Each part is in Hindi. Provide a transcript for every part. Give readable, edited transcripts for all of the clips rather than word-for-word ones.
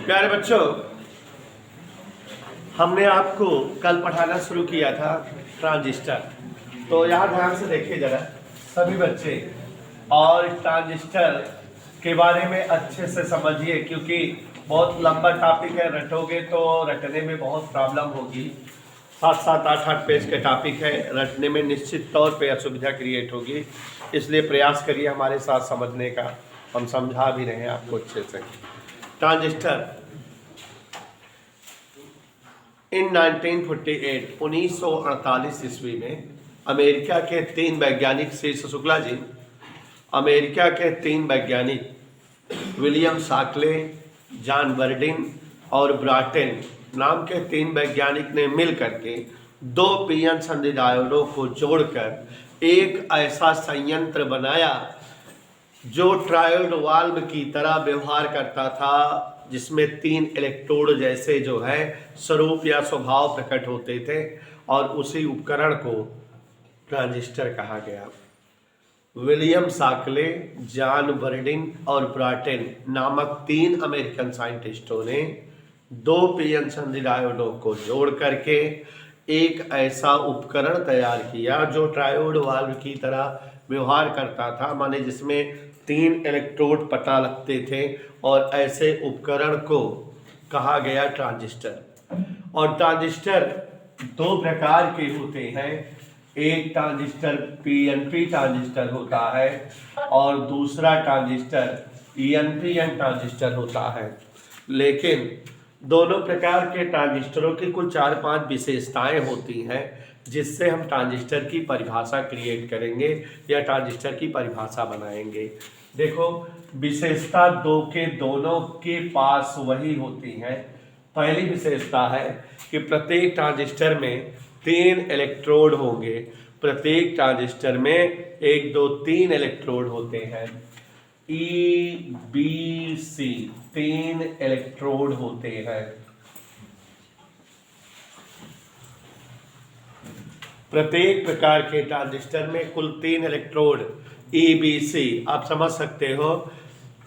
प्यारे बच्चों, हमने आपको कल पढ़ाना शुरू किया था ट्रांजिस्टर। तो यहाँ ध्यान से देखिए जरा सभी बच्चे, और ट्रांजिस्टर के बारे में अच्छे से समझिए, क्योंकि बहुत लंबा टॉपिक है। रटोगे तो रटने में बहुत प्रॉब्लम होगी। 7-7, 8-8 पेज के टॉपिक है, रटने में निश्चित तौर पे असुविधा क्रिएट होगी। इसलिए प्रयास करिए हमारे साथ समझने का। हम समझा भी रहे हैं आपको अच्छे से। ट्रांजिस्टर इन 1948 ईस्वी में अमेरिका के 3 वैज्ञानिक, श्री शुक्ला जी, अमेरिका के 3 वैज्ञानिक विलियम शाक्ले, जॉन बर्डिन और ब्राटेन नाम के 3 वैज्ञानिक ने मिल करके 2 पीएन संधि डायोडों को जोड़कर एक ऐसा संयंत्र बनाया जो ट्रायोड वाल्व की तरह व्यवहार करता था, जिसमें 3 इलेक्ट्रोड जैसे जो है स्वरूप या स्वभाव प्रकट होते थे, और उसी उपकरण को ट्रांजिस्टर कहा गया। विलियम शाक्ले, जॉन बर्डिन और ब्राटेन नामक 3 अमेरिकन साइंटिस्टों ने 2 पीएन संधि डायोडों को जोड़ करके एक ऐसा उपकरण तैयार किया जो ट्रायोड वाल्व की तरह व्यवहार करता था, माने जिसमें 3 इलेक्ट्रोड पता लगते थे, और ऐसे उपकरण को कहा गया ट्रांजिस्टर। और ट्रांजिस्टर 2 प्रकार के होते हैं। एक ट्रांजिस्टर पीएनपी ट्रांजिस्टर होता है और दूसरा ट्रांजिस्टर पीएनपीएन ट्रांजिस्टर होता है। लेकिन दोनों प्रकार के ट्रांजिस्टरों की कुल 4-5 विशेषताएं होती हैं, जिससे हम ट्रांजिस्टर की परिभाषा क्रिएट करेंगे या ट्रांजिस्टर की परिभाषा बनाएंगे। देखो, विशेषता 2 के दोनों के पास वही होती है। पहली विशेषता है कि प्रत्येक ट्रांजिस्टर में 3 इलेक्ट्रोड होंगे। प्रत्येक ट्रांजिस्टर में 1, 2, 3 इलेक्ट्रोड होते हैं। EBC 3 इलेक्ट्रोड होते हैं। प्रत्येक प्रकार के ट्रांजिस्टर में कुल 3 इलेक्ट्रोड EBC, आप समझ सकते हो,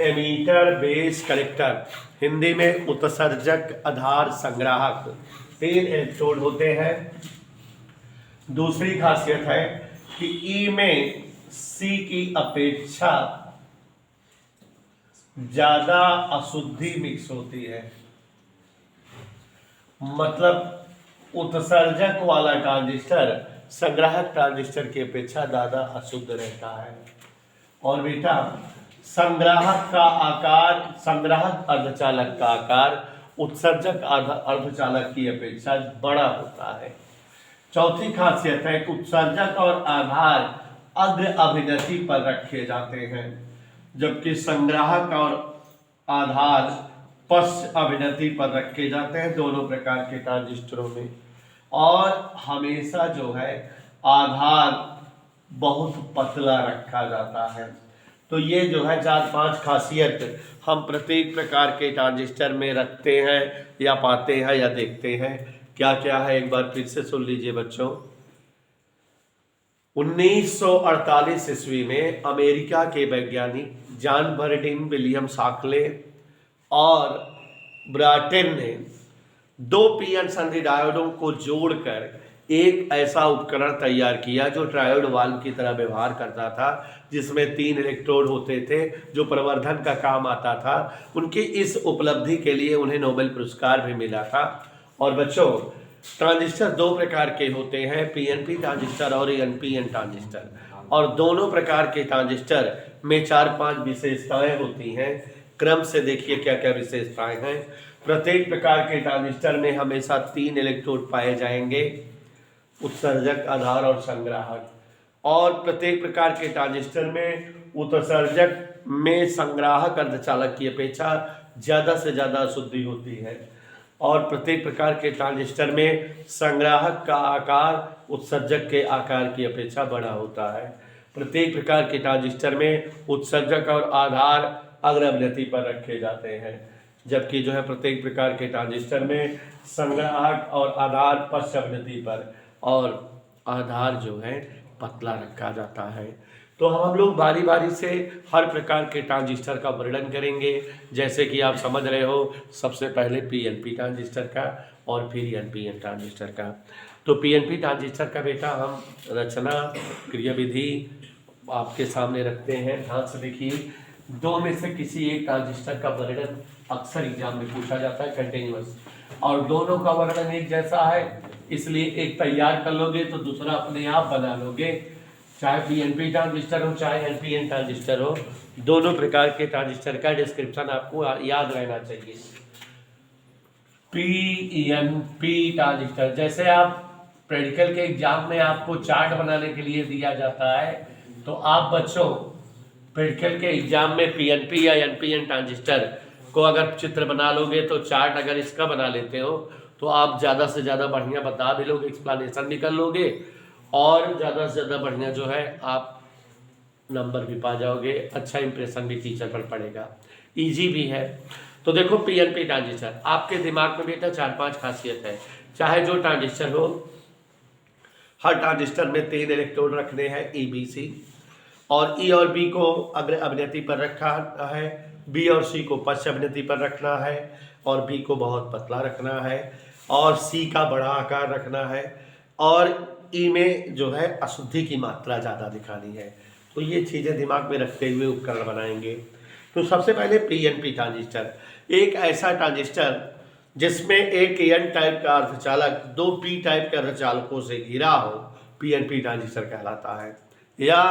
एमीटर, बेस, कलेक्टर, हिंदी में उत्सर्जक, आधार, संग्राहक, 3 इलेक्ट्रोड होते हैं। दूसरी खासियत है कि E में C की अपेक्षा ज्यादा अशुद्धि मिक्स होती है। मतलब उत्सर्जक वाला ट्रांजिस्टर संग्राहक ट्रांजिस्टर की अपेक्षा ज्यादा अशुद्ध रहता है। और बेटा, संग्राहक का आकार, संग्राहक अर्धचालक का आकार उत्सर्जक अर्धचालक की अपेक्षा बड़ा होता है। चौथी खासियत है कि उत्सर्जक और आधार अग्र अभिनति पर रखे जाते हैं, जबकि संग्राहक और आधार पश्च अभिनति पर रखे जाते हैं दोनों प्रकार के ट्रांजिस्टरों में। और हमेशा जो है आधार बहुत पतला रखा जाता है। तो ये जो है 4-5 खासियत हम प्रत्येक प्रकार के ट्रांजिस्टर में रखते हैं या पाते हैं या देखते हैं। क्या क्या है, एक बार फिर से सुन लीजिए बच्चों। 1948 ईस्वी में अमेरिका के वैज्ञानिक जॉन बर्डिन, विलियम शाक्ले और ब्राटेन ने 2 पीएन संधि डायोडों को जोड़कर एक ऐसा उपकरण तैयार किया जो ट्रायोड वाल्व की तरह व्यवहार करता था, जिसमें 3 इलेक्ट्रोड होते थे जो प्रवर्धन का काम आता था। उनकी इस उपलब्धि के लिए उन्हें नोबेल पुरस्कार भी मिला था। और बच्चों, ट्रांजिस्टर 2 प्रकार के होते हैं, पीएनपी ट्रांजिस्टर और एनपीएन ट्रांजिस्टर। और दोनों प्रकार के ट्रांजिस्टर में 4-5 विशेषताएं होती हैं। क्रम से देखिए क्या क्या विशेषताएं हैं। प्रत्येक प्रकार के ट्रांजिस्टर में हमेशा 3 इलेक्ट्रोड पाए जाएंगे, उत्सर्जक, आधार और संग्राहक। और प्रत्येक प्रकार के ट्रांजिस्टर में उत्सर्जक में संग्राहक अर्धचालक की अपेक्षा ज्यादा से ज्यादा अशुद्धि होती है। और प्रत्येक प्रकार के ट्रांजिस्टर में संग्राहक का आकार उत्सर्जक के आकार की अपेक्षा बड़ा होता है। प्रत्येक प्रकार के ट्रांजिस्टर में उत्सर्जक और आधार अग्र अभिनति पर रखे जाते हैं, जबकि जो है प्रत्येक प्रकार के ट्रांजिस्टर में संग्राहक और आधार पश्च अभिनति पर, और आधार जो है पतला रखा जाता है। तो हम लोग बारी बारी से हर प्रकार के ट्रांजिस्टर का वर्णन करेंगे। जैसे कि आप समझ रहे हो, सबसे पहले पीएनपी ट्रांजिस्टर का और फिर एनपीएन ट्रांजिस्टर का। तो पीएनपी ट्रांजिस्टर का बेटा हम रचना क्रियाविधि आपके सामने रखते हैं। ध्यान से देखिए, दो में से किसी एक ट्रांजिस्टर का वर्णन अक्सर एग्जाम में पूछा जाता है कंटिन्यूअस, और दोनों का वर्णन एक जैसा है, इसलिए एक तैयार कर लोगे तो दूसरा अपने आप बना लोगे। चाहे पीएनपी ट्रांजिस्टर हो चाहे एनपीएन ट्रांजिस्टर हो, दोनों प्रकार के ट्रांजिस्टर का डिस्क्रिप्शन आपको याद रहना चाहिए। पीएनपी ट्रांजिस्टर, जैसे आप प्रैक्टिकल के एग्जाम में आपको चार्ट बनाने के लिए दिया जाता है, तो आप बच्चों प्रैक्टिकल के एग्जाम में पीएनपी या एनपीएन ट्रांजिस्टर को अगर चित्र बना लोगे तो चार्ट अगर इसका बना लेते हो तो आप ज़्यादा से ज़्यादा बढ़िया बता भी लोगे, एक्सप्लेनेशन भी कर लोगे, और ज़्यादा से ज़्यादा बढ़िया जो है आप नंबर भी पा जाओगे, अच्छा इंप्रेशन भी टीचर पर पड़ेगा, इजी भी है। तो देखो पीएनपी ट्रांजिस्टर, आपके दिमाग में बेटा 4-5 खासियत है। चाहे जो ट्रांजिस्टर हो, हर ट्रांजिस्टर में 3 इलेक्ट्रोड रखने हैं ई बी सी, और ई और बी को अग्र अवनति पर रखा है, बी और सी को पश्च अवनति पर रखना है, और बी को बहुत पतला रखना है, और सी का बड़ा आकार रखना है, और ई में जो है अशुद्धि की मात्रा ज़्यादा दिखानी है। तो ये चीज़ें दिमाग में रखते हुए उपकरण बनाएंगे। तो सबसे पहले पीएनपी ट्रांजिस्टर, एक ऐसा ट्रांजिस्टर जिसमें एक एन टाइप का अर्धचालक 2 पी टाइप के अर्धचालकों से घिरा हो, पीएनपी ट्रांजिस्टर कहलाता है। या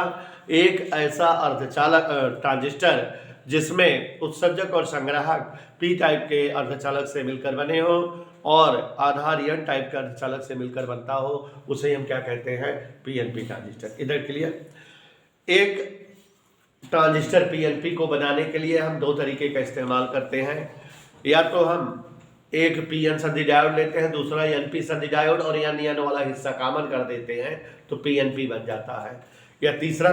एक ऐसा अर्धचालक ट्रांजिस्टर जिसमें उत्सर्जक और संग्राहक पी टाइप के अर्धचालक से मिलकर बने हो, और आधार एन टाइप का अर्धचालक से मिलकर बनता हो, उसे हम क्या कहते हैं, पीएनपी ट्रांजिस्टर। इधर क्लियर। एक ट्रांजिस्टर पीएनपी को बनाने के लिए हम 2 तरीके का इस्तेमाल करते हैं। या तो हम एक पीएन संधि डायोड लेते हैं, दूसरा एनपी संधि डायोड, और एन वाला हिस्सा कॉमन कर देते हैं तो पीएनपी बन जाता है। या दूसरा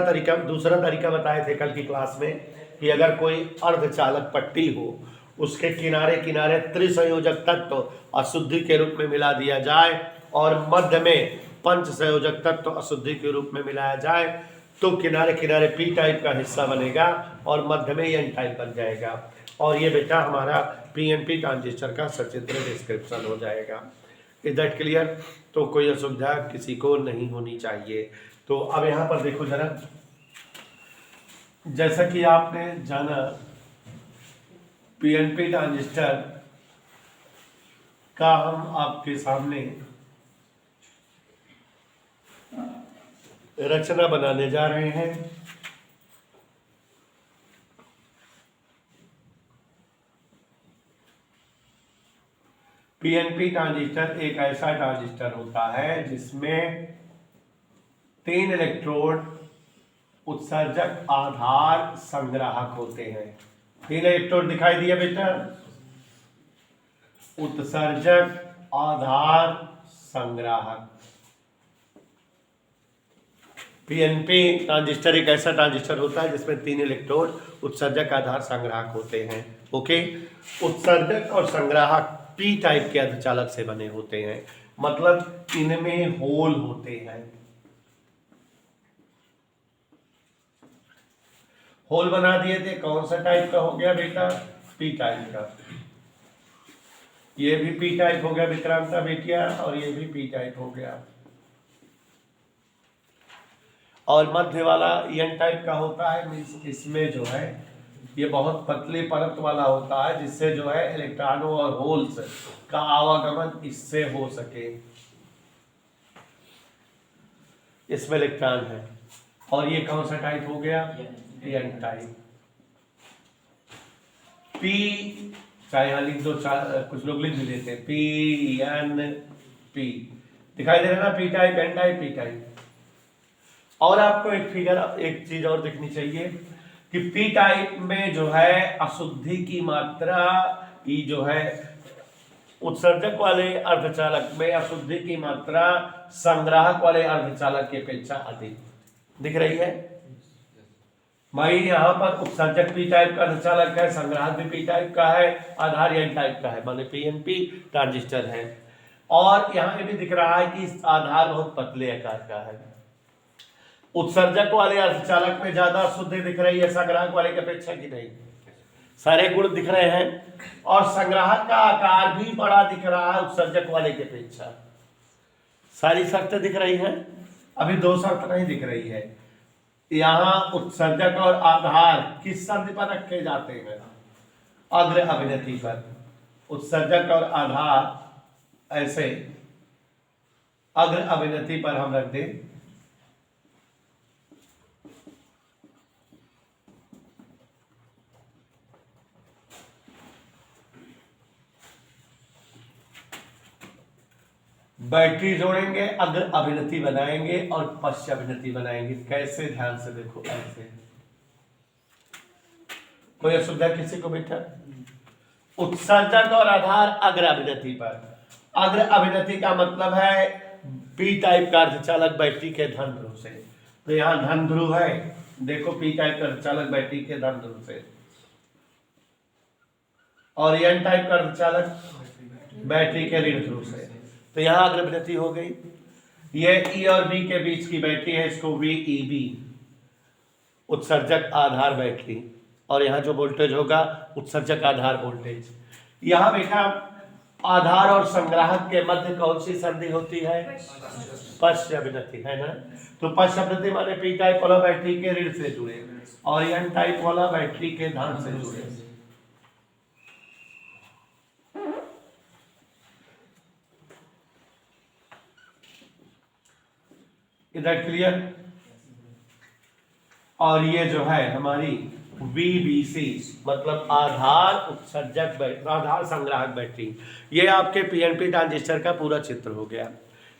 तरीका बताए थे कल की क्लास में कि अगर कोई अर्धचालक पट्टी हो, उसके किनारे किनारे त्रिसंयोजक तत्व अशुद्धि के रूप में मिला दिया जाए, और मध्य में पंच संयोजक तत्व अशुद्धि के रूप में मिलाया जाए, तो किनारे किनारे पी टाइप का हिस्सा बनेगा और मध्य में एन टाइप बन जाएगा। और ये बेटा हमारा पीएनपी ट्रांजिस्टर का सचित्र डिस्क्रिप्शन हो जाएगा। Is that clear? तो कोई असुविधा किसी को नहीं होनी चाहिए। तो अब यहाँ पर देखो जरा, जैसा कि आपने जाना पीएनपी ट्रांजिस्टर का हम आपके सामने रचना बनाने जा रहे हैं। पीएनपी ट्रांजिस्टर एक ऐसा ट्रांजिस्टर होता है जिसमें 3 इलेक्ट्रोड उत्सर्जक आधार संग्राहक होते हैं। 3 इलेक्ट्रोड दिखाई दिया बेटा, उत्सर्जक आधार संग्राहक। पीएनपी ट्रांजिस्टर एक ऐसा ट्रांजिस्टर होता है जिसमें 3 इलेक्ट्रोड उत्सर्जक आधार संग्राहक होते हैं। ओके, उत्सर्जक और संग्राहक पी टाइप के अर्धचालक से बने होते हैं, मतलब इनमें होल होते हैं। होल बना दिए थे, कौन सा टाइप का हो गया बेटा, पी टाइप का। ये भी पी टाइप हो गया विक्रांता बेटिया, और ये भी पी टाइप हो गया। और मध्य वाला एन टाइप का होता है, मीन्स इसमें जो है ये बहुत पतले परत वाला होता है, जिससे जो है इलेक्ट्रॉनों और होल्स का आवागमन इससे हो सके। इसमें इलेक्ट्रॉन है। और ये कौन सा टाइप हो गया, एन टाइप। पी चाहे यहाँ लिख दो, कुछ लोग लिख भी देते हैं पी एन पी, दिखाई दे रहा है ना, P type N type P type. और आपको एक फिगर, एक चीज और दिखनी चाहिए कि पी टाइप में जो है अशुद्धि की मात्रा, ये जो है उत्सर्जक वाले अर्धचालक में अशुद्धि की मात्रा संग्राहक वाले अर्धचालक की अपेक्षा अधिक दिख रही है। भाई यहाँ पर उत्सर्जक पी टाइप का अर्धचालक है, संग्राहक भी पी टाइप का है, आधार एन टाइप का है, माने पीएनपी ट्रांजिस्टर है। और यहाँ ये भी दिख रहा है कि आधार बहुत पतले आकार का है। उत्सर्जक वाले अर्धचालक में ज्यादा शुद्धि दिख रही है संग्राहक वाले की अपेक्षा की नहीं? सारे गुण दिख रहे हैं और संग्राहक का आकार भी बड़ा दिख रहा है उत्सर्जक वाले की अपेक्षा। सारी शर्तें दिख रही हैं। अभी दो शर्त नहीं दिख रही है। यहाँ उत्सर्जक और आधार किस संधि पर रखे जाते हैं? अग्र अभिनति पर। उत्सर्जक और आधार ऐसे अग्र अभिनति पर हम रख दें। बैटरी जोड़ेंगे, अग्र अभिनति बनाएंगे और पश्च अभिनति बनाएंगे। कैसे? ध्यान से देखो, ऐसे। कोई असुविधा किसी को बेटा? उत्सर्जक और आधार अग्र अभिनति पर। अग्र अभिनति का मतलब है पी टाइप का अर्धचालक बैटरी के धन ध्रुव से। तो यहां धन ध्रुव है, देखो पी टाइप का अर्धचालक बैटरी के धन ध्रुव से, और एन टाइप का अर्धचालक बैटरी के ऋण ध्रुव से। तो यहां अग्र अभिनति हो गई। ये ई और बी के बीच की बैटरी है, इसको वी ई बी, उत्सर्जक आधार बैटरी। और यहाँ जो वोल्टेज होगा उत्सर्जक आधार वोल्टेज। यहाँ बेटा आधार और संग्राहक के मध्य कौन सी संधि होती है? पश्च अभिनति, है ना? तो पश्च अभिनति माने पी टाइप वाला बैटरी के ऋण से जुड़े और एन टाइप वाला बैटरी के धन से जुड़े। इधर क्लियर? और ये जो है हमारी VBC मतलब आधार उत्सर्जक आधार संग्राहक बैटरी। ये आपके पीएनपी ट्रांजिस्टर का पूरा चित्र हो गया।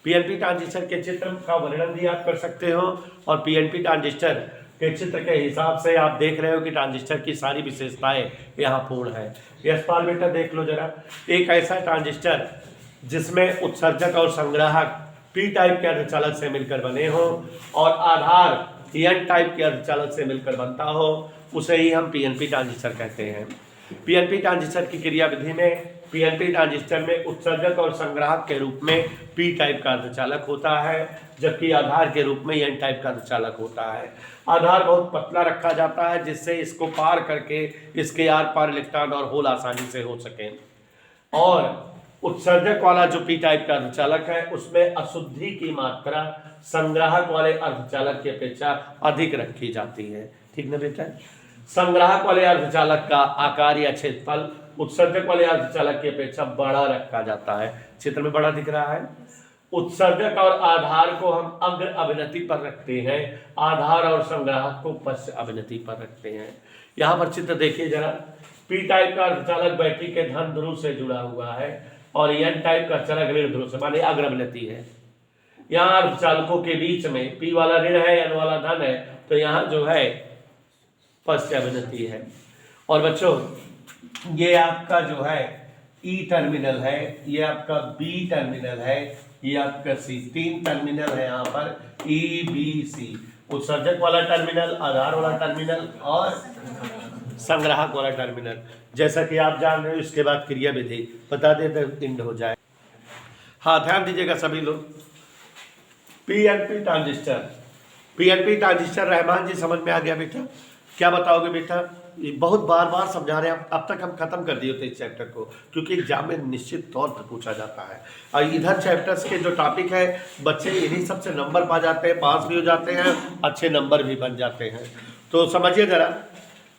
पीएनपी ट्रांजिस्टर के चित्र का वर्णन भी आप कर सकते हो और पीएनपी ट्रांजिस्टर के चित्र के हिसाब से आप देख रहे हो कि ट्रांजिस्टर की सारी विशेषताएं यहाँ पूर्ण है। यशपाल बेटा देख लो जरा, एक ऐसा ट्रांजिस्टर जिसमें उत्सर्जक और संग्राहक पी टाइप के अर्धचालक से मिलकर बने हो और आधार एन टाइप के अर्धचालक से मिलकर बनता हो, उसे ही हम पीएनपी ट्रांजिस्टर कहते हैं। पीएनपी ट्रांजिस्टर की क्रियाविधि में पीएनपी ट्रांजिस्टर में उत्सर्जक और संग्राहक के रूप में पी टाइप का अर्धचालक होता है, जबकि आधार के रूप में एन टाइप का अर्धचालक होता है। आधार बहुत पतला रखा जाता है जिससे इसको पार करके इसके आर पार इलेक्ट्रॉन और होल आसानी से हो सके। और उत्सर्जक वाला जो पी टाइप का अर्धचालक है उसमें अशुद्धि की मात्रा संग्राहक वाले अर्धचालक की अपेक्षा अधिक रखी जाती है। ठीक ना बेटा? संग्राहक वाले अर्धचालक का आकार या क्षेत्रफल उत्सर्जक वाले अर्धचालक की अपेक्षा बड़ा रखा जाता है। चित्र में बड़ा दिख रहा है। उत्सर्जक और आधार को हम अग्र अभिनति पर रखते हैं, आधार और संग्राहक को पश्च अभिनति पर रखते हैं। यहाँ पर चित्र देखिए जरा, पी टाइप का अर्धचालक बैटरी के धन ध्रुव से जुड़ा हुआ है और एन टाइप का अर्धचालक ऋण ध्रुव से, माने अग्र अभिनति है। यहाँ अर्धचालकों के बीच में पी वाला ऋण है, एन वाला धन है, तो यहाँ जो है पश्च अभिनति है। और बच्चों ये आपका जो है ई टर्मिनल है, ये आपका बी टर्मिनल है, ये आपका सी, तीन टर्मिनल है यहाँ पर ई बी सी। उत्सर्जक वाला टर्मिनल, आधार वाला टर्मिनल और संग्राहक वाला टर्मिनल। जैसा कि आप जान रहे हो इसके बाद क्रिया विधि बता दे तो इंड हो जाए। हाँ ध्यान दीजिएगा सभी लोग। PNP transistor, PNP transistor Rahman ji समझ में आ गया बेटा? क्या बताओगे बेटा? ये बहुत बार बार समझा रहे हैं, अब तक हम खत्म कर दिए होते इस चैप्टर को, क्योंकि एग्जाम में निश्चित तौर पर पूछा जाता है। और इधर चैप्टर्स के जो टॉपिक है बच्चे इन्हीं सबसे नंबर पा जाते हैं, पास भी हो जाते हैं, अच्छे नंबर भी बन जाते हैं। तो समझिए जरा,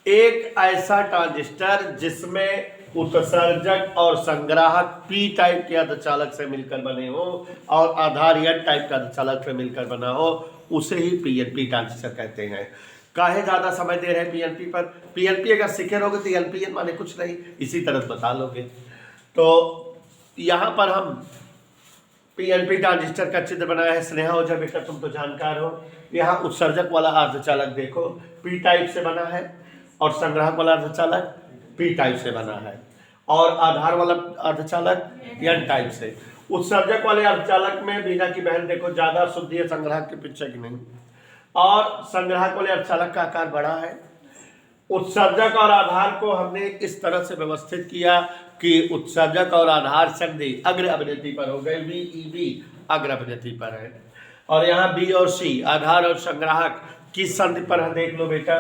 एक ऐसा ट्रांजिस्टर जिसमें उत्सर्जक और संग्राहक पी टाइप के अर्धचालक से मिलकर बने हो और आधार एन टाइप का अर्धचालक से मिलकर बना हो, उसे ही पीएनपी ट्रांजिस्टर कहते हैं। काहे ज्यादा समय दे रहे हैं पीएनपी पर? पीएनपी अगर सीखे रहोगे तो एलपीएन माने कुछ नहीं, इसी तरह बता लोगे। तो यहाँ पर हम पीएनपी ट्रांजिस्टर का चित्र बनाया है। स्नेहा ओझा बेटा तुम तो जानकार हो। यहाँ उत्सर्जक वाला अर्धचालक देखो पी टाइप से बना है और संग्राहक वाला अर्धचालक पी टाइप से बना है और आधार वाला अर्धचालक एन टाइप से। उत्सर्जक वाले अर्धचालक में बीना की बहन देखो ज्यादा शुद्धि है संग्राहक के पीछे की नहीं, और संग्राहक वाले अर्धचालक का आकार बड़ा है। उत्सर्जक और आधार को हमने इस तरह से व्यवस्थित किया कि उत्सर्जक और आधार संधि अग्र अभिनति पर हो गए, वी ई बी अग्र अभिनति पर है। और यहाँ बी और सी आधार और संग्राहक किस संधि पर है देख लो बेटा,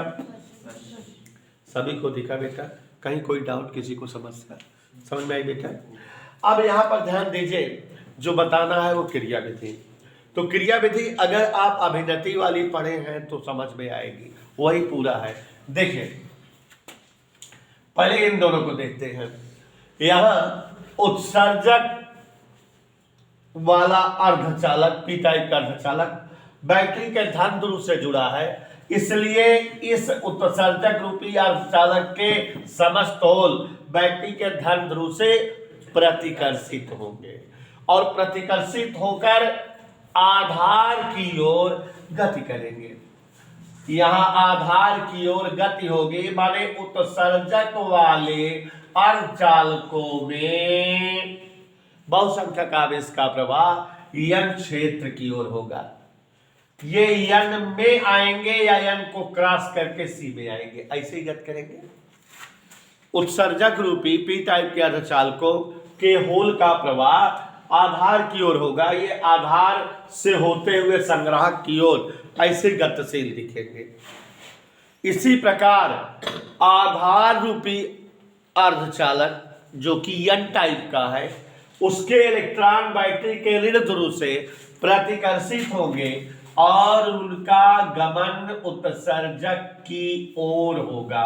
सभी को दिखा बेटा, कहीं कोई डाउट किसी को समस्या समझ में आई बेटा। अब यहाँ पर ध्यान दीजिए, जो बताना है वो क्रिया विधि। तो क्रिया विधि अगर आप अभिनति वाली पढ़े हैं तो समझ में आएगी, वही पूरा है। देखिए पहले इन दोनों को देखते हैं। यहां उत्सर्जक वाला अर्धचालक पी टाइप का अर्धचालक बैटरी के धन ध्रुव से जुड़ा है, इसलिए इस उत्सर्जक रूपी अर्धचालक के समस्त होल बैटरी के धन ध्रुव से प्रतिकर्षित होंगे और प्रतिकर्षित होकर आधार की ओर गति करेंगे। यहां आधार की ओर गति होगी, माने उत्सर्जक वाले अर्धचालकों में बहुसंख्यक आवेश का प्रवाह यन क्षेत्र की ओर होगा। ये यन में आएंगे या यन को क्रॉस करके सी में आएंगे, ऐसे ही गति करेंगे। उत्सर्जक रूपी पी टाइप के अर्धचालकों के होल का प्रवाह आधार की ओर होगा, ये आधार से होते हुए संग्राहक की ओर ऐसे गतिशील दिखेंगे। इसी प्रकार आधार रूपी अर्धचालक जो कि एन टाइप का है, उसके इलेक्ट्रॉन बैटरी के ऋण ध्रुव से प्रतिकर्षित होंगे और उनका गमन उत्सर्जक की ओर होगा,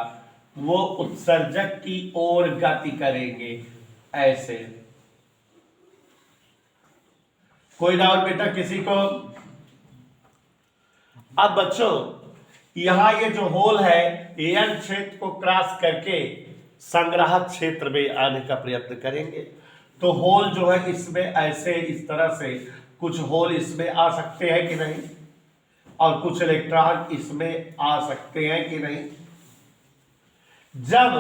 वो उत्सर्जक की ओर गति करेंगे ऐसे। कोई डाउट बेटा किसी को? अब बच्चों यहां ये जो होल है एन क्षेत्र को क्रॉस करके संग्राहक क्षेत्र में आने का प्रयत्न करेंगे। तो होल जो है इसमें ऐसे इस तरह से कुछ होल इसमें आ सकते हैं कि नहीं, और कुछ इलेक्ट्रॉन इसमें आ सकते हैं कि नहीं। जब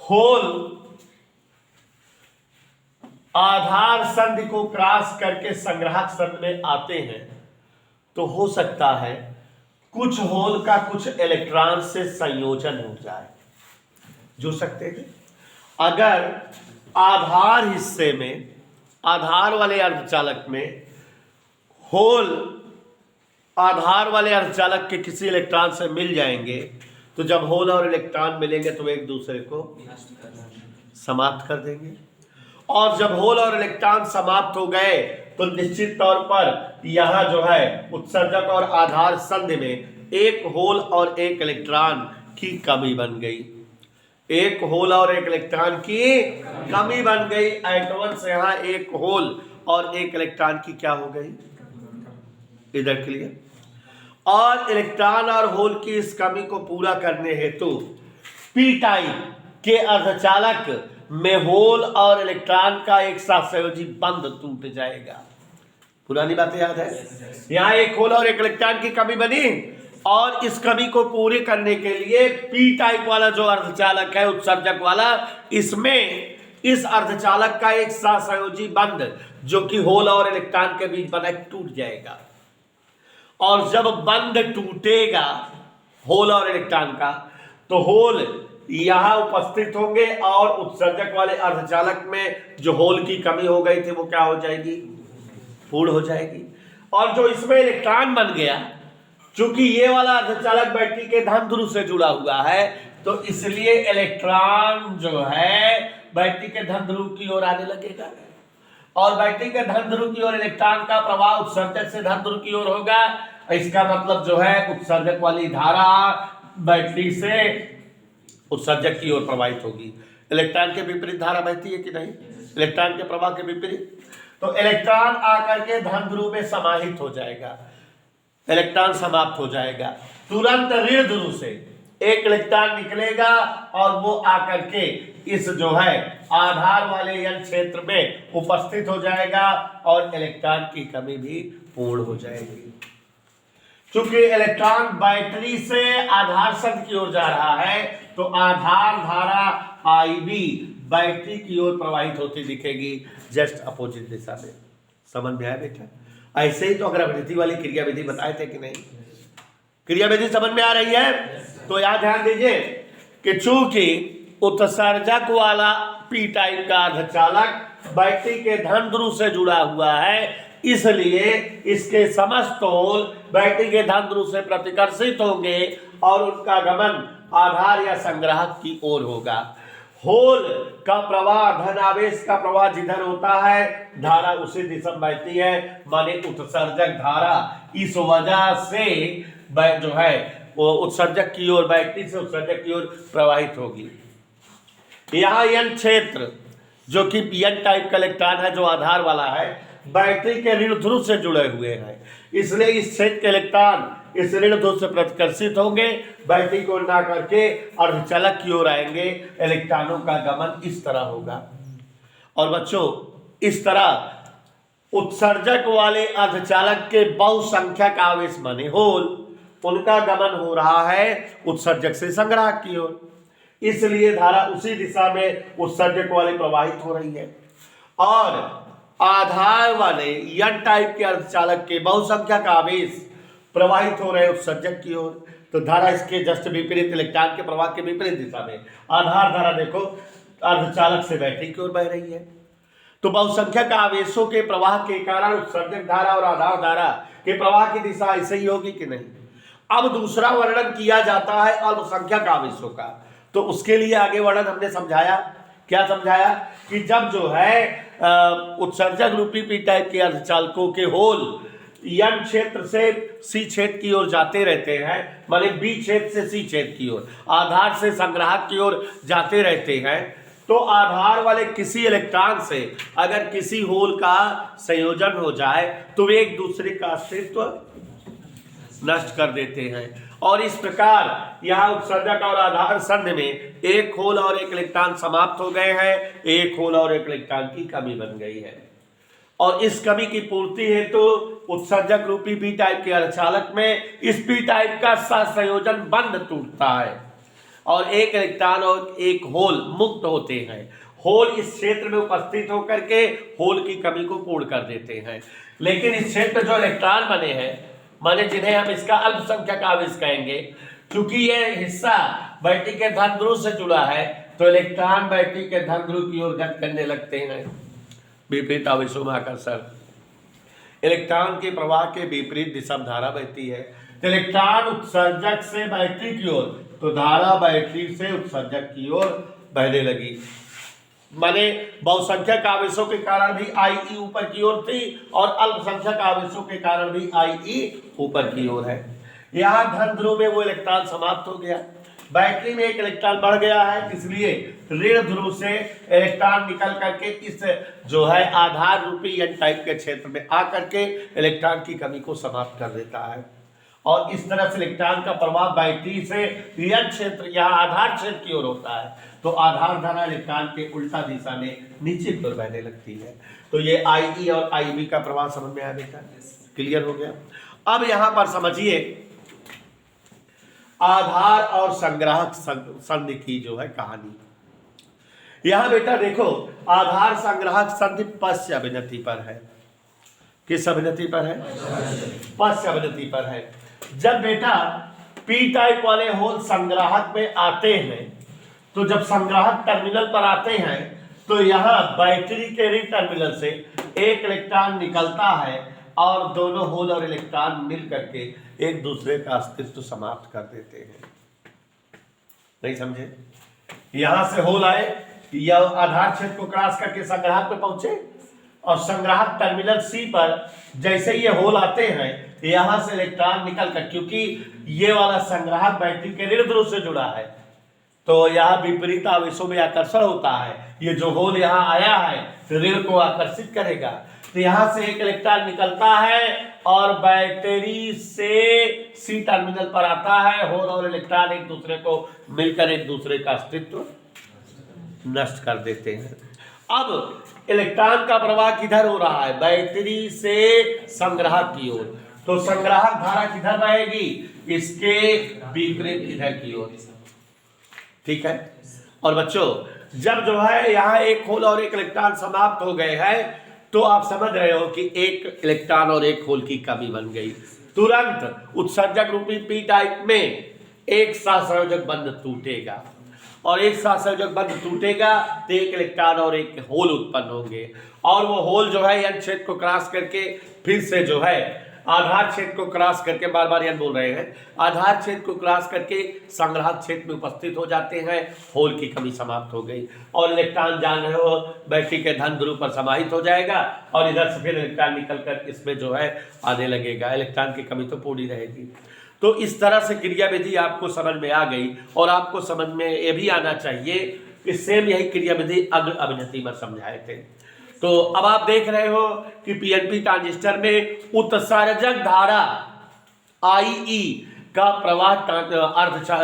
होल आधार संधि को क्रॉस करके संग्राहक संधि में आते हैं तो हो सकता है कुछ होल का कुछ इलेक्ट्रॉन से संयोजन हो जाए, जो सकते हैं। अगर आधार हिस्से में आधार वाले अर्धचालक में होल आधार वाले अर्धचालक के किसी इलेक्ट्रॉन से मिल जाएंगे तो जब होल और इलेक्ट्रॉन मिलेंगे तो एक दूसरे को समाप्त कर देंगे, और जब होल और इलेक्ट्रॉन समाप्त हो गए तो निश्चित तौर पर यहां जो है उत्सर्जक और आधार संधि में एक होल और एक इलेक्ट्रॉन की कमी बन गई, एक होल और एक इलेक्ट्रॉन की कमी बन गई। एटम से यहां एक होल और एक इलेक्ट्रॉन की क्या हो गई, इधर क्लियर। और इलेक्ट्रॉन और होल की इस कमी को पूरा करने हेतु पी टाइप के अर्धचालक में होल और इलेक्ट्रॉन का एक साथ सहयोजी बंध टूट जाएगा। पुरानी बातें याद है? यहां एक होल और एक इलेक्ट्रॉन की कमी बनी और इस कमी को पूरी करने के लिए पी टाइप वाला जो अर्धचालक है उत्सर्जक वाला, इसमें इस अर्धचालक का एक साथ सहयोजी बंध जो कि होल और इलेक्ट्रॉन के बीच बना टूट जाएगा। और जब बंध टूटेगा होल और इलेक्ट्रॉन का तो होल यहां उपस्थित होंगे और उत्सर्जक वाले अर्धचालक में जो होल की कमी हो गई थी वो क्या हो जाएगी, पूर्ण हो जाएगी। और जो इसमें इलेक्ट्रॉन बन गया, चूंकि ये वाला अर्धचालक बैटरी के धन ध्रुव से जुड़ा हुआ है तो इसलिए इलेक्ट्रॉन जो है बैटरी के धन ध्रुव की ओर आने लगेगा, और बैटरी के धन ध्रुव की ओर इलेक्ट्रॉन का प्रवाह उत्सर्जक से धन ध्रुव की ओर होगा। इसका मतलब जो है उत्सर्जक वाली धारा बैटरी से उत्सर्जक की ओर प्रवाहित होगी। इलेक्ट्रॉन के विपरीत धारा बहती है कि नहीं, इलेक्ट्रॉन के प्रवाह के विपरीत। तो इलेक्ट्रॉन आकर के धन ध्रुव में समाहित हो जाएगा, इलेक्ट्रॉन समाप्त हो जाएगा। तुरंत ऋण ध्रुव से एक इलेक्ट्रॉन निकलेगा और वो आकर के इस जो है आधार वाले यन क्षेत्र में उपस्थित हो जाएगा और इलेक्ट्रॉन की कमी भी पूर्ण हो जाएगी। क्योंकि इलेक्ट्रॉन बैटरी से आधार संधि की ओर जा रहा है तो आधार धारा IB बैटरी की ओर प्रवाहित होती दिखेगी, जस्ट अपोजिट दिशा में। समझ में आया बेटा? ऐसे ही तो अगर अभिनति वाली क्रिया विधि बताए थे कि नहीं, क्रिया विधि समझ में आ रही है? तो याद ध्यान दीजिए कि चूंकि उत्सर्जक वाला पी टाइप का अर्धचालक बैटरी के धन ध्रुव से जुड़ा हुआ है, इसलिए इसके समस्त होल बैटरी के धन ध्रुव से प्रतिकर्षित होंगे और उनका गमन आधार या संग्राहक की ओर होगा। होल का प्रवाह, धन आवेश का प्रवाह जिधर होता है धारा उसी दिशा में बहती है, माने उत्सर्जक धारा इस वजह से जो है वो उत्सर्जक की ओर, बैटरी से उत्सर्जक की ओर प्रवाहित होगी। यहाँ एन क्षेत्र जो कि पीएन टाइप का इलेक्ट्रॉन है जो आधार वाला है, बैटरी के ऋण ध्रुव से जुड़े हुए हैं, इसलिए इस क्षेत्र के इलेक्ट्रॉन इस ऋण ध्रुव से प्रतिकर्षित होंगे, बैटरी को ना करके अर्धचालक की ओर आएंगे, इलेक्ट्रॉनों का गमन इस तरह होगा। और बच्चों इस तरह उत्सर्जक वाले अर्धचालक के बहुसंख्यक आवेश माने होल, उनका गमन हो रहा है उत्सर्जक से संग्राहक की ओर, इसलिए धारा उसी दिशा में उत्सर्जक वाले प्रवाहित हो रही है। और आधार वाले एन टाइप के अर्धचालक के बहुसंख्यक आवेश प्रवाहित हो रहे उत्सर्जक की ओर, तो धारा इसके जस्ट विपरीत, इलेक्ट्रॉन के प्रवाह के विपरीत दिशा में आधार धारा देखो अर्धचालक से बैटरी की ओर बह रही है। तो बहुसंख्यक आवेशों के प्रवाह के कारण उत्सर्जक धारा और आधार धारा के प्रवाह की दिशा ऐसे ही होगी कि नहीं। अब दूसरा वर्णन किया जाता है अल्पसंख्यक आवेशों का, तो उसके लिए आगे वर्णन हमने समझाया, क्या समझाया कि जब जो है उत्सर्जक रूपी पी टाइप के अर्धचालकों के होल एन क्षेत्र से सी क्षेत्र की ओर जाते रहते हैं, माने बी क्षेत्र से सी क्षेत्र की ओर, आधार से संग्राहक की ओर जाते रहते हैं, तो आधार वाले किसी इलेक्ट्रॉन से अगर किसी होल का संयोजन हो जाए तो वे एक दूसरे का अस्तित्व नष्ट कर देते हैं। और इस प्रकार यहाँ उत्सर्जक और आधार संधि में एक होल और एक इलेक्ट्रॉन समाप्त हो गए हैं, एक होल और एक इलेक्ट्रॉन की कमी बन गई है। और इस कमी की पूर्ति हेतु उत्सर्जक रूपी पी टाइप के अर्धचालक में इस पी टाइप का सहसंयोजन बंध टूटता है और एक इलेक्ट्रॉन और एक होल मुक्त होते हैं। होल इस क्षेत्र में उपस्थित होकर के होल की कमी को पूर्ण कर देते हैं। लेकिन इस क्षेत्र जो इलेक्ट्रॉन बने हैं, माने जिन्हें हम इसका अल्पसंख्यक आवेश कहेंगे, क्योंकि यह हिस्सा बैटरी के धन ध्रुव से जुड़ा है, तो इलेक्ट्रॉन बैटरी के धन ध्रुव की ओर गति करने लगते हैं। विपरीत आवेशों में आकर्षण, इलेक्ट्रॉन के प्रवाह के विपरीत दिशा में धारा बहती है। तो इलेक्ट्रॉन उत्सर्जक से बैटरी की ओर, तो धारा बैटरी से उत्सर्जक की ओर बहने लगी। माने बहुसंख्यक आवेशों के कारण भी Ie ऊपर की ओर थी और अल्पसंख्यक आवेशों के कारण भी Ie ऊपर की ओर है। यहाँ धन ध्रुव में वो इलेक्ट्रॉन समाप्त हो गया, बैटरी में एक इलेक्ट्रॉन बढ़ गया है, इसलिए ऋण ध्रुव से इलेक्ट्रॉन निकल करके इस जो है आधार रूपी एन टाइप के क्षेत्र में आकर के इलेक्ट्रॉन की कमी को समाप्त कर देता है। और इस तरह से इलेक्ट्रॉन का प्रवाह बैटरी से एन क्षेत्र या आधार क्षेत्र की ओर होता है, तो आधार धारा इलेक्ट्रॉन के उल्टा दिशा में नीचे की ओर बहने लगती है। तो ये Ie और Ib का प्रवाह समझ में आया बेटा, क्लियर हो गया। अब यहाँ पर समझिए आधार और संग्राहक संधि की जो है कहानी। यहां बेटा देखो आधार संग्राहक संधि पश्च अभिनति पर है। किस अभिनति पर है? पश्च अभिनति पर है। जब बेटा पी टाइप वाले होल संग्राहक में आते हैं, तो जब संग्राहक टर्मिनल पर आते हैं तो यहाँ बैटरी के ऋण टर्मिनल से एक इलेक्ट्रॉन निकलता है और दोनों होल और इलेक्ट्रॉन मिल करके एक दूसरे का अस्तित्व समाप्त कर देते हैं। नहीं समझे? यहां से होल आए या आधार क्षेत्र को क्रॉस करके संग्राहक पे पहुंचे और संग्राहक टर्मिनल सी पर जैसे ये होल आते हैं, यहां से इलेक्ट्रॉन निकल कर, क्योंकि ये वाला संग्राहक बैटरी के ऋण ध्रुव से जुड़ा है, तो यहाँ विपरीत आवेशों में आकर्षण होता है। ये जो होल यहाँ आया है तो ऋण को आकर्षित करेगा, तो यहां से एक इलेक्ट्रॉन निकलता है और बैटरी से सी टर्मिनल पर आता है। होल और इलेक्ट्रॉन एक दूसरे को मिलकर एक दूसरे का अस्तित्व नष्ट कर देते हैं। अब इलेक्ट्रॉन का प्रवाह किधर हो रहा है? बैटरी से संग्राहक की ओर, तो संग्राहक धारा किधर बहेगी? इसके विपरीत इधर की ओर। ठीक है। और बच्चों जब जो है यहाँ एक होल और एक इलेक्ट्रॉन समाप्त हो गए हैं, तो आप समझ रहे हो कि एक इलेक्ट्रॉन और एक होल की कमी बन गई। तुरंत उत्सर्जक रूपी पी टाइप में एक सहसंयोजक बंध टूटेगा और एक साथ संयोजक बंध टूटेगा तो एक इलेक्ट्रॉन और एक होल उत्पन्न होंगे, और वो होल जो है n छेद को क्रॉस करके फिर से जो है आधार छेद को क्रॉस करके, बार बार n बोल रहे हैं, आधार छेद को क्रॉस करके संग्राहक छेद में उपस्थित हो जाते हैं, होल की कमी समाप्त हो गई, और इलेक्ट्रॉन जान रहे हो बैटरी के धन ध्रुव पर समाहित हो जाएगा, और इधर से फिर इलेक्ट्रॉन निकलकर इसमें जो है आने लगेगा, इलेक्ट्रॉन की कमी तो पूरी रहेगी। तो इस तरह से क्रिया विधि आपको समझ में आ गई, और आपको समझ में ये भी आना चाहिए कि सेम यही क्रिया विधि अग्र अभिनति में समझाए थे। तो अब आप देख रहे हो कि पीएनपी ट्रांजिस्टर में उत्सर्जक धारा IE का प्रवाह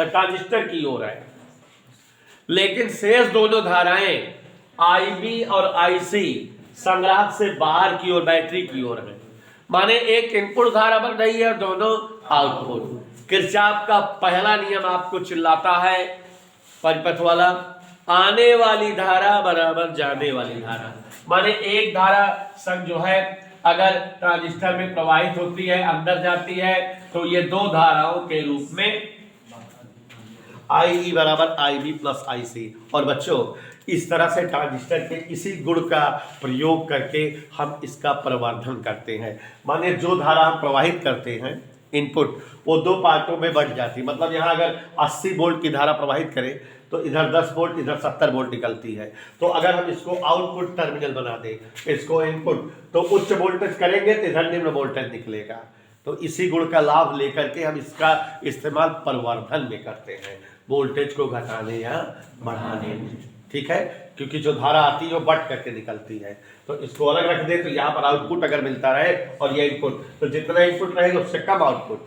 ट्रांजिस्टर की ओर है, लेकिन शेष दोनों धाराएं IB और IC संग्राहक से बाहर की ओर बैटरी की ओर है। माने एक इनपुट धारा बन रही है और दोनों आउटपुट। किरचॉफ का पहला नियम आपको चिल्लाता है परिपथ वाला, आने वाली धारा बराबर जाने वाली धारा। माने एक धारा संग जो है अगर ट्रांजिस्टर में प्रवाहित होती है, अंदर जाती है, तो ये दो धाराओं के रूप में IE बराबर IB प्लस IC। और बच्चों इस तरह से ट्रांजिस्टर के इसी गुण का प्रयोग करके हम इसका प्रवर्धन करते हैं। माने जो धारा हम प्रवाहित करते हैं इनपुट, वो दो पार्टों में बढ़ जाती है। मतलब यहाँ अगर 80 वोल्ट की धारा प्रवाहित करें तो इधर 10 वोल्ट, इधर 70 वोल्ट निकलती है। तो अगर हम इसको आउटपुट टर्मिनल बना दें, इसको इनपुट, तो उच्च वोल्टेज करेंगे तो इधर निम्न वोल्टेज निकलेगा। तो इसी गुण का लाभ लेकर के हम इसका इस्तेमाल प्रवर्धन में करते हैं, वोल्टेज को घटाने या बढ़ाने में। ठीक है, क्योंकि जो धारा आती है वो बढ़ करके निकलती है। तो इसको अलग रख दे तो यहाँ पर आउटपुट अगर मिलता रहे और ये इनपुट, तो जितना इनपुट रहेगा उससे कम आउटपुट,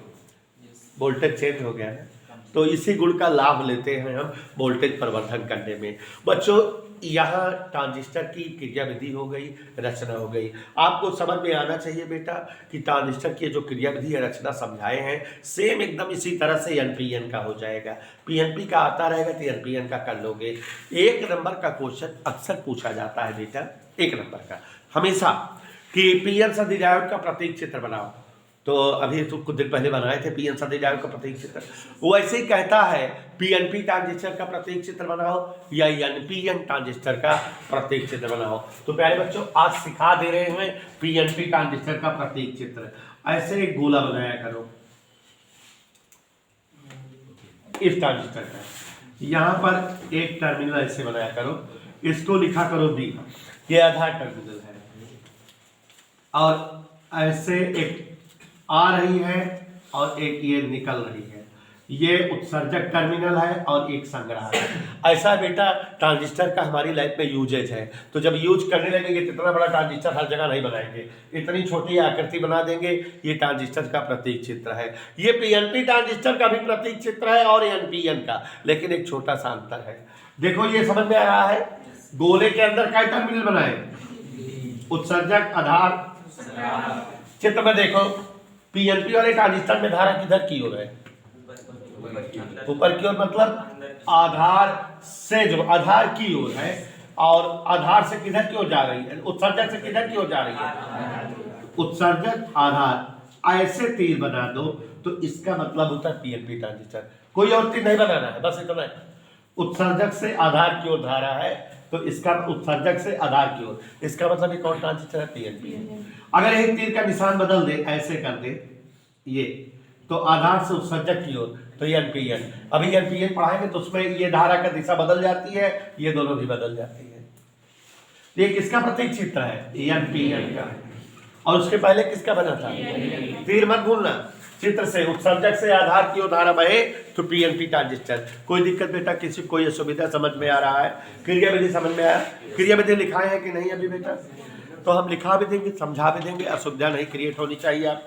वोल्टेज चेंज हो गया है। तो इसी गुण का लाभ लेते हैं हम वोल्टेज प्रवर्धन करने में। बच्चों यहाँ ट्रांजिस्टर की क्रिया विधि हो गई, रचना हो गई। आपको समझ में आना चाहिए बेटा कि ट्रांजिस्टर की जो क्रिया विधि है, रचना समझाए हैं, सेम एकदम इसी तरह से NPN का हो जाएगा। PNP का आता रहेगा तो NPN का कर लोगे। 1 नंबर का क्वेश्चन अक्सर पूछा जाता है बेटा, 1 नंबर का हमेशा, कि PN सदी डायोड का प्रतीक चित्र बनाओ। तो अभी तो कुछ दिन पहले बनाए थे PN सदी डायोड का प्रतीक चित्र। वो ऐसे ही कहता है PNP ट्रांजिस्टर का प्रतीक चित्र बनाओ या NPN ट्रांजिस्टर का प्रतीक चित्र बनाओ। तो प्यारे बच्चों आज सिखा दे रहे हैं PNP ट्रांजिस्टर का प्रतीक चित्र। ऐसे एक गोला बनाया करो इस ट्रांजिस्टर का, यहाँ पर एक टर्मिनल ऐसे बनाया करो, इसको लिखा करो B, ये आधार टर्मिनल है, और ऐसे एक आ रही है और एक ये निकल रही है, ये उत्सर्जक टर्मिनल है और एक संग्राहक है। ऐसा बेटा ट्रांजिस्टर का हमारी लाइफ में यूजेज है। तो जब यूज करने लगेंगे तो इतना बड़ा ट्रांजिस्टर हर जगह नहीं बनाएंगे, इतनी छोटी आकृति बना देंगे। ये ट्रांजिस्टर का प्रतीक चित्र है। ये PNP ट्रांजिस्टर का भी प्रतीक चित्र है और NPN का, लेकिन एक छोटा सा अंतर है। देखो ये समझ में आ रहा है, गोले के अंदर क्या टर्मिनल बनाए, उत्सर्जक आधार। चित्र में देखो PNP वाले ट्रांजिस्टर में धारा किधर की ओर है, ऊपर की ओर, मतलब आधार से, जो आधार की ओर है, और आधार से किधर की ओर जा रही है, उत्सर्जक से किधर की ओर जा रही है, उत्सर्जक आधार। ऐसे तीर बना दो तो इसका मतलब होता है PNP ट्रांजिस्टर। कोई और तीर नहीं बनाना है, बस इतना है। उत्सर्जक से आधार की ओर धारा है तो इसका उत्सर्जक से आधार की ओर, इसका मतलब एक और ट्रांजिस्टर है PNP। अगर एक तीर का निशान बदल दे, ऐसे कर दे ये, तो आधार से उत्सर्जक की ओर, तो ये NPN। अभी NPN पढ़ाएंगे तो उसमें ये धारा का दिशा बदल जाती है, ये दोनों भी बदल जाती है। ये किसका प्रतीक चित्र है, NPN का। और उसके पहले किसका बना था, तीर मत भूलना, चित्र से उत्सर्जक से आधार की ओर धारा बहे तो PNP ट्रांजिस्टर। कोई दिक्कत बेटा, किसी कोई असुविधा समझ में आ रहा है, क्रिया विधि समझ में आया, क्रिया विधि लिखाए है कि नहीं अभी बेटा, तो हम लिखा भी देंगे, समझा भी देंगे, असुविधा नहीं क्रिएट होनी चाहिए आप।